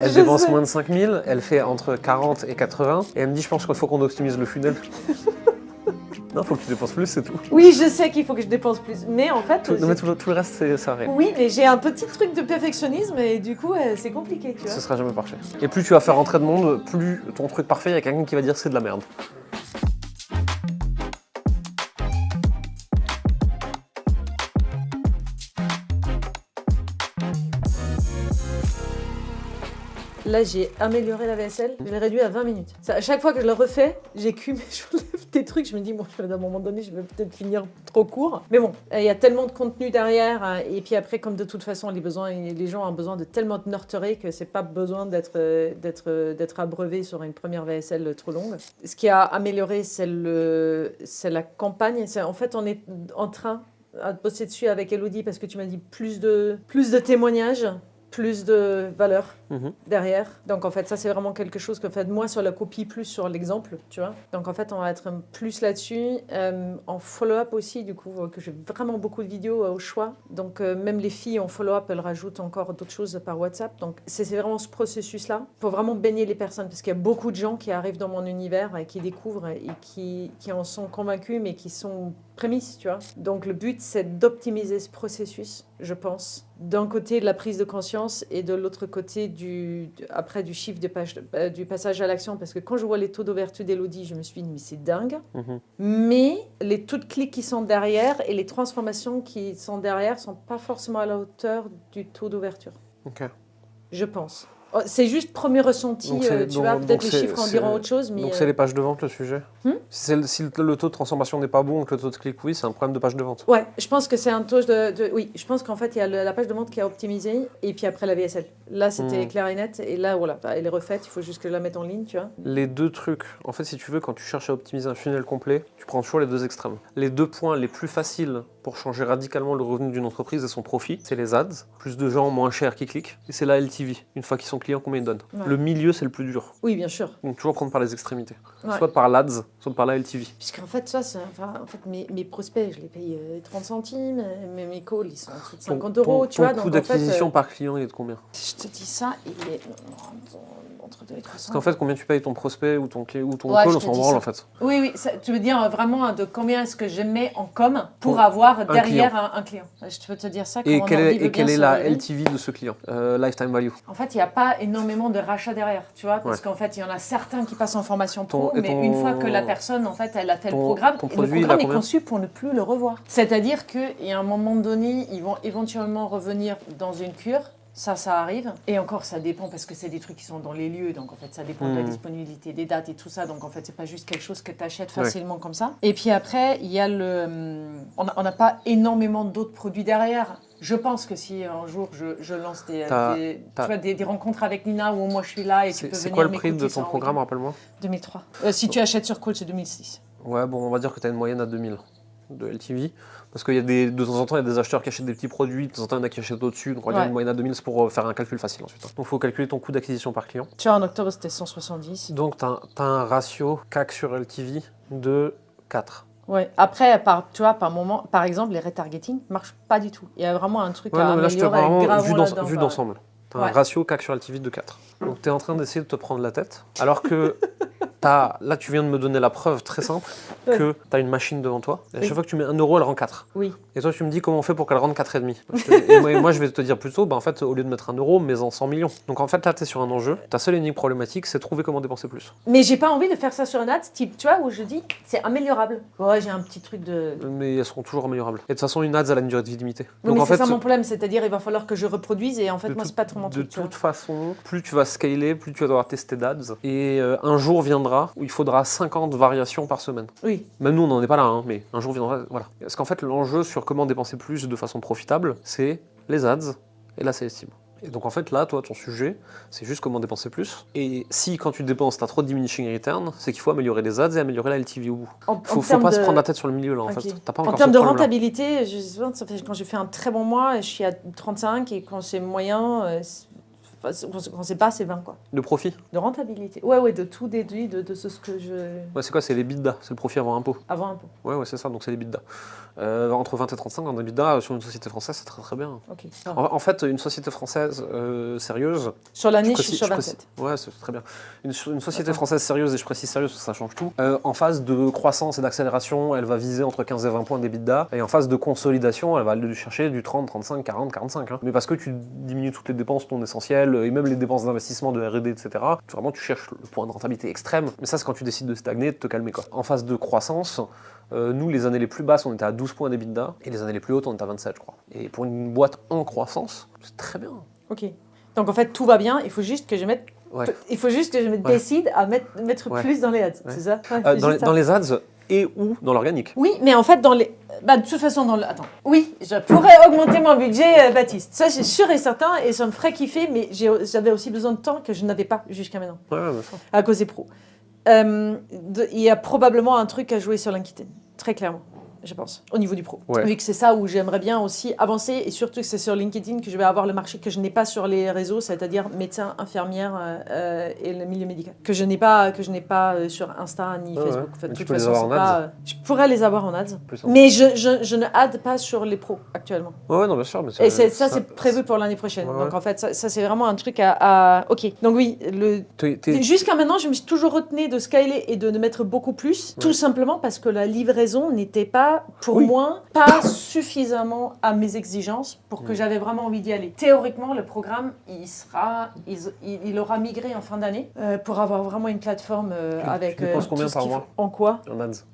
Elle dépense moins de 5000, elle fait entre 40 et 80, et elle me dit je pense qu'il faut qu'on optimise le funnel. Non, faut que tu dépenses plus, c'est tout. Oui, je sais qu'il faut que je dépense plus, mais en fait... Tout le reste, ça arrive. Oui, mais j'ai un petit truc de perfectionnisme et du coup, c'est compliqué, tu vois. Ce sera jamais parfait. Et plus tu vas faire rentrer de monde, plus ton truc parfait, il y a quelqu'un qui va dire c'est de la merde. Là, j'ai amélioré la vaisselle, je l'ai réduit à 20 minutes. Ça, à chaque fois que je le refais, j'écume et j'enlève des trucs. Je me dis, bon, à un moment donné, je vais peut-être finir trop court. Mais bon, il y a tellement de contenu derrière. Et puis après, comme de toute façon, les gens ont besoin de tellement de nurturer que c'est pas besoin d'être abreuvé sur une première vaisselle trop longue. Ce qui a amélioré, c'est la campagne. En fait, on est en train de bosser dessus avec Elodie parce que tu m'as dit plus de témoignages. Plus de valeur derrière. Donc en fait, ça c'est vraiment quelque chose que fait moi sur la copie, plus sur l'exemple, tu vois. Donc en fait, on va être plus là-dessus. En follow-up aussi, du coup, que j'ai vraiment beaucoup de vidéos au choix. Donc même les filles en follow-up, elles rajoutent encore d'autres choses par WhatsApp. Donc c'est vraiment ce processus-là pour vraiment baigner les personnes. Parce qu'il y a beaucoup de gens qui arrivent dans mon univers et qui découvrent et qui en sont convaincus, mais qui sont prémices, tu vois. Donc le but, c'est d'optimiser ce processus, je pense. D'un côté de la prise de conscience et de l'autre côté du chiffre du passage à l'action. Parce que quand je vois les taux d'ouverture d'Elodie, je me suis dit, mais c'est dingue. Mais les taux de clics qui sont derrière et les transformations qui sont derrière ne sont pas forcément à la hauteur du taux d'ouverture. Ok. Je pense. C'est juste premier ressenti, tu vois, peut-être les chiffres en diront autre chose. Mais donc c'est les pages de vente le sujet si le taux de transformation n'est pas bon, que le taux de clic, oui, c'est un problème de page de vente. Ouais, je pense que c'est un taux de... Oui, je pense qu'en fait, il y a la page de vente qui est optimisée et puis après la VSL. Là, c'était clair et net et là, voilà, elle est refaite, il faut juste que je la mette en ligne, tu vois. Les deux trucs, en fait, si tu veux, quand tu cherches à optimiser un funnel complet, tu prends toujours les deux extrêmes. Les deux points les plus faciles pour changer radicalement le revenu d'une entreprise et son profit, c'est les ads, plus de gens moins chers qui cliquent, et c'est la LTV. Une fois qu'ils sont clients, combien ils donnent. Ouais. Le milieu, c'est le plus dur. Oui, bien sûr. Donc toujours prendre par les extrémités. Ouais. Soit par l'ADS, soit par la LTV. Puisqu'en fait, ça, en fait, mes prospects, je les paye 30 centimes, mes calls, ils sont en dessous de 50 euros, tu vois. Ton coût d'acquisition par client, il est de combien? Je te dis ça, il est entre 2 et 300. Parce qu'en fait, combien tu payes ton prospect ou ton call, on s'en branle en fait. Oui, oui, ça, tu veux dire vraiment de combien est-ce que je mets en com pour avoir derrière un client. Je peux te dire ça. Et quelle est la LTV de ce client, Lifetime Value? En fait, il n'y a pas énormément de rachats derrière, tu vois, parce qu'en fait, il y en a certains qui passent en formation pro, mais une fois que la personne, en fait, elle a fait le programme, le programme est conçu pour ne plus le revoir. C'est-à-dire qu'à un moment donné, ils vont éventuellement revenir dans une cure. Ça arrive. Et encore, ça dépend parce que c'est des trucs qui sont dans les lieux. Donc, en fait, ça dépend de la disponibilité des dates et tout ça. Donc, en fait, c'est pas juste quelque chose que tu achètes facilement comme ça. Et puis après, il y a on n'a pas énormément d'autres produits derrière. Je pense que si un jour je lance des rencontres avec Nina où moi je suis là et tu peux venir m'écouter. C'est quoi le prix de ton programme, rappelle-moi? 2003. Si tu achètes sur Call, c'est 2006. Ouais, bon, on va dire que tu as une moyenne à 2000 de LTV. Parce qu'il y a de temps en temps, il y a des acheteurs qui achètent des petits produits, de temps en temps, il y en a qui achètent au-dessus. Donc, on va dire une moyenne à 2000, c'est pour faire un calcul facile ensuite. Donc, il faut calculer ton coût d'acquisition par client. Tu vois, en octobre, c'était 170. Donc, tu as un ratio CAC sur LTV de 4. Ouais. Après, par moment, par exemple, les retargeting ne marchent pas du tout. Il y a vraiment un truc à améliorer. Vu d'ensemble. Tu as un ratio CAC sur LTV de 4. Donc, tu es en train d'essayer de te prendre la tête. Alors que là, tu viens de me donner la preuve très simple que tu as une machine devant toi. Et à chaque fois que tu mets 1 euro, elle rend 4. Oui. Et toi, tu me dis comment on fait pour qu'elle rende 4,5. Et moi, je vais te dire plutôt, en fait, au lieu de mettre 1 euro, mets en 100 millions. Donc, en fait, là, tu es sur un enjeu. Ta seule et unique problématique, c'est trouver comment dépenser plus. Mais j'ai pas envie de faire ça sur un ad type, tu vois, où je dis, c'est améliorable. Ouais, j'ai un petit truc de... Mais elles seront toujours améliorables. Et de toute façon, une ads, elle a une durée de vie limitée. Oui, donc, mais c'est ça mon problème, c'est-à-dire, il va falloir que je reproduise et en fait, moi, c'est pas trop mon truc. De toute façon, plus tu vas scaler, plus tu vas devoir tester d'ads. Et un jour viendra où il faudra 50 variations par semaine. Oui. Même nous, on n'en est pas là, mais un jour viendra, voilà. Parce qu'en fait, l'enjeu sur comment dépenser plus de façon profitable, c'est les ads et la sales team. Et donc en fait, là, toi, ton sujet, c'est juste comment dépenser plus. Et si, quand tu dépenses, tu as trop de diminishing return, c'est qu'il faut améliorer les ads et améliorer la LTV au bout. Faut pas se prendre la tête sur le milieu, là, en fait. T'as pas encore en termes de rentabilité, quand j'ai fait un très bon mois, je suis à 35, et quand c'est moyen... quand c'est pas, c'est 20 quoi. De profit? De rentabilité. Ouais, de tout déduit de ce que je... Ouais, c'est quoi? C'est les EBITDA, c'est le profit avant impôt. Avant impôt. Ouais, c'est ça, donc c'est les EBITDA. Entre 20 et 35 en EBITDA, sur une société française, c'est très très bien. Ok. En fait, une société française sérieuse... Sur l'année, je suis sur 27. Ouais, c'est très bien. Une société française sérieuse, et je précise sérieuse parce que ça change tout, en phase de croissance et d'accélération, elle va viser entre 15 et 20 points d'EBITDA, et en phase de consolidation, elle va aller chercher du 30, 35, 40, 45. Hein. Mais parce que tu diminues toutes les dépenses non essentielles, et même les dépenses d'investissement, de R&D, etc., vraiment tu cherches le point de rentabilité extrême. Mais ça, c'est quand tu décides de stagner, de te calmer, quoi. En phase de croissance, nous, les années les plus basses, on était à 12 points d'EBITDA, et les années les plus hautes, on était à 27, je crois. Et pour une boîte en croissance, c'est très bien. Ok. Donc en fait, tout va bien, il faut juste que je mette... Ouais. Il faut juste que je me décide à mettre plus dans les ads, c'est ça? Dans les ads et ou dans l'organique. Oui, mais en fait, dans les... de toute façon, Attends. Oui, je pourrais augmenter mon budget, Baptiste. Ça, c'est sûr et certain, et ça me ferait kiffer, mais j'avais aussi besoin de temps que je n'avais pas jusqu'à maintenant. Ouais, bien sûr. À cause des pros. Il y a probablement un truc à jouer sur LinkedIn, très clairement. Je pense, au niveau du pro. Ouais. Vu que c'est ça où j'aimerais bien aussi avancer, et surtout que c'est sur LinkedIn que je vais avoir le marché que je n'ai pas sur les réseaux, c'est-à-dire médecin, infirmière et le milieu médical. Que je n'ai pas sur Insta ni Facebook. En fait, tu peux les avoir en ads. je pourrais les avoir en ads, mais je ne add pas sur les pros actuellement. Ouais, non, bien sûr. Mais et ça, c'est prévu pour l'année prochaine. Ouais. Donc en fait, ça c'est vraiment un truc à... Ok, donc oui, jusqu'à maintenant, je me suis toujours retenue de scaler et de mettre beaucoup plus, tout simplement parce que la livraison n'était pas, pour moi, pas suffisamment à mes exigences pour que j'avais vraiment envie d'y aller. Théoriquement, le programme, il aura migré en fin d'année pour avoir vraiment une plateforme avec... Tu dépenses combien par mois? En quoi? En ads.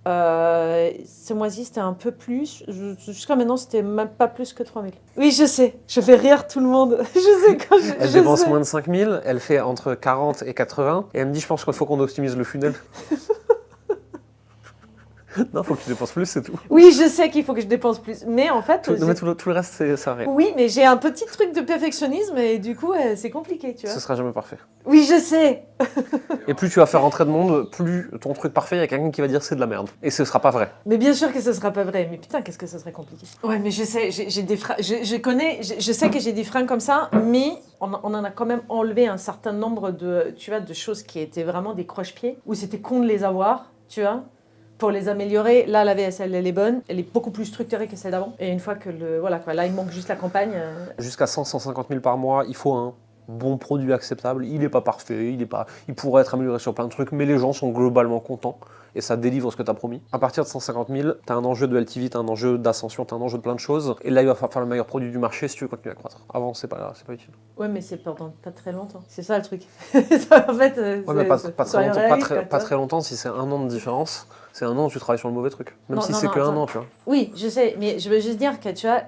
Ce mois-ci, c'était un peu plus. Jusqu'à maintenant, c'était même pas plus que 3 000. Oui, je sais. Je fais rire tout le monde. Je sais quand je... Elle dépense moins de 5 000, elle fait entre 40 et 80, et elle me dit, je pense qu'il faut qu'on optimise le funnel. Non, faut que tu dépenses plus, c'est tout. Oui, je sais qu'il faut que je dépense plus, mais en fait... Tout le reste, ça arrive. Oui, mais j'ai un petit truc de perfectionnisme et du coup, c'est compliqué, tu vois. Ce sera jamais parfait. Oui, je sais. Et plus tu vas faire rentrer de monde, plus ton truc parfait, il y a quelqu'un qui va dire c'est de la merde. Et ce sera pas vrai. Mais bien sûr que ce sera pas vrai. Mais putain, qu'est-ce que ce serait compliqué. Ouais, mais je sais, j'ai des freins. Je sais que j'ai des freins comme ça, mais on en a quand même enlevé un certain nombre de choses qui étaient vraiment des croche-pieds, où c'était con de les avoir, tu vois. Pour les améliorer, là, la VSL, elle est bonne. Elle est beaucoup plus structurée que celle d'avant. Et une fois que là, il manque juste la campagne. Jusqu'à 100-150 000 par mois, il faut un bon produit acceptable. Il n'est pas parfait, il pourrait être amélioré sur plein de trucs, mais les gens sont globalement contents. Et ça délivre ce que tu as promis. À partir de 150 000, tu as un enjeu de LTV, tu as un enjeu d'ascension, tu as un enjeu de plein de choses. Et là, il va falloir faire le meilleur produit du marché si tu veux continuer à croître. Avant, c'est pas utile. Ouais, mais c'est pendant pas très longtemps. C'est ça le truc. En fait, ouais, mais pas très longtemps si c'est 1 an de différence. C'est 1 an où tu travailles sur le mauvais truc. Même si c'est que 1 an, tu vois. Oui, je sais, mais je veux juste dire que tu vois,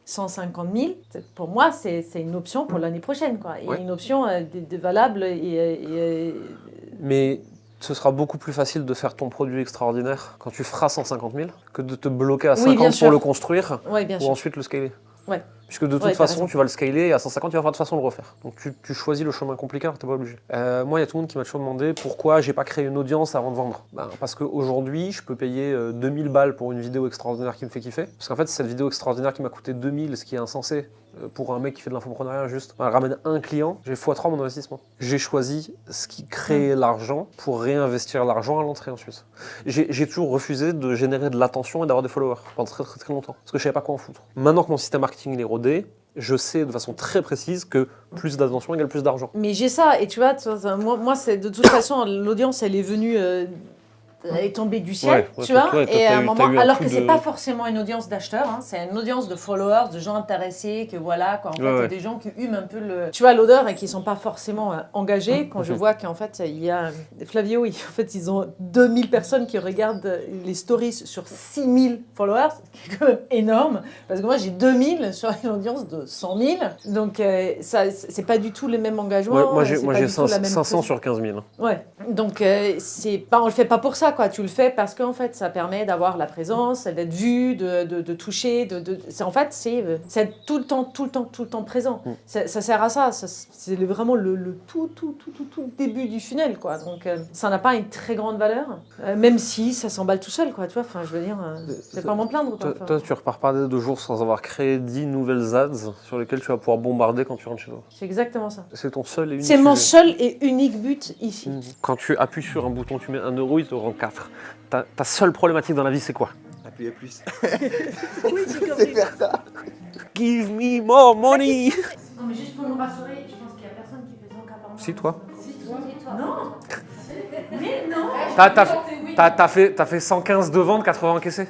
150 000, pour moi, c'est une option pour l'année prochaine, quoi. Et une option valable Mais ce sera beaucoup plus facile de faire ton produit extraordinaire quand tu feras 150 000 que de te bloquer à 50 pour le construire ou ensuite le scaler. Ouais. Puisque de toute façon, tu vas le scaler et à 150, tu vas de toute façon le refaire. Donc tu choisis le chemin compliqué alors que tu n'es pas obligé. Moi, il y a tout le monde qui m'a toujours demandé pourquoi j'ai pas créé une audience avant de vendre. Parce qu'aujourd'hui, je peux payer 2000 balles pour une vidéo extraordinaire qui me fait kiffer. Parce qu'en fait, cette vidéo extraordinaire qui m'a coûté 2000, ce qui est insensé pour un mec qui fait de l'infoprenariat juste, elle ramène un client, j'ai x3 mon investissement. J'ai choisi ce qui crée l'argent pour réinvestir l'argent à l'entrée ensuite. J'ai toujours refusé de générer de l'attention et d'avoir des followers pendant très très très longtemps. Parce que je savais pas quoi en foutre. Maintenant que mon système marketing est rodé, je sais de façon très précise que plus d'attention égale plus d'argent. Mais j'ai ça, et tu vois, moi c'est de toute façon, l'audience, elle est venue... elle est tombée du ciel, tu vois, et à un moment, alors que c'est pas forcément une audience d'acheteurs, hein, c'est une audience de followers, de gens intéressés, que voilà, quoi, en fait, des gens qui hument un peu l'odeur et qui sont pas forcément engagés. Quand je vois qu'en fait, il y a Flavio, en fait, ils ont 2000 personnes qui regardent les stories sur 6000 followers, ce qui est quand même énorme, parce que moi, j'ai 2000 sur une audience de 100 000, donc ça, c'est pas du tout le même engagement. Moi, j'ai 500 sur 15 000. Ouais, donc on le fait pas pour ça. quoi. Tu le fais parce qu'en fait, ça permet d'avoir la présence, d'être vu, de toucher. En fait, c'est être tout le temps présent. Ça sert à ça. C'est vraiment le tout début du funnel, quoi. Donc, ça n'a pas une très grande valeur, même si ça s'emballe tout seul, quoi. Tu vois, enfin, je veux dire, c'est pas m'en plaindre. Quoi. Toi, tu repars pas des 2 jours sans avoir créé 10 nouvelles ads sur lesquelles tu vas pouvoir bombarder quand tu rentres chez toi. C'est exactement ça. C'est ton seul et unique C'est mon sujet. seul et unique but ici. Quand tu appuies sur un bouton, tu mets 1 euro, il te rend 4. Ta seule problématique dans la vie, c'est quoi? Appuyer plus. Oui, Je sais faire ça. Give me more money. Non, mais juste pour nous rassurer, je pense qu'il y a personne qui fait 100 cas par mois. Si, toi. Non. Mais non. T'as fait 115 de vente, 80 encaissés.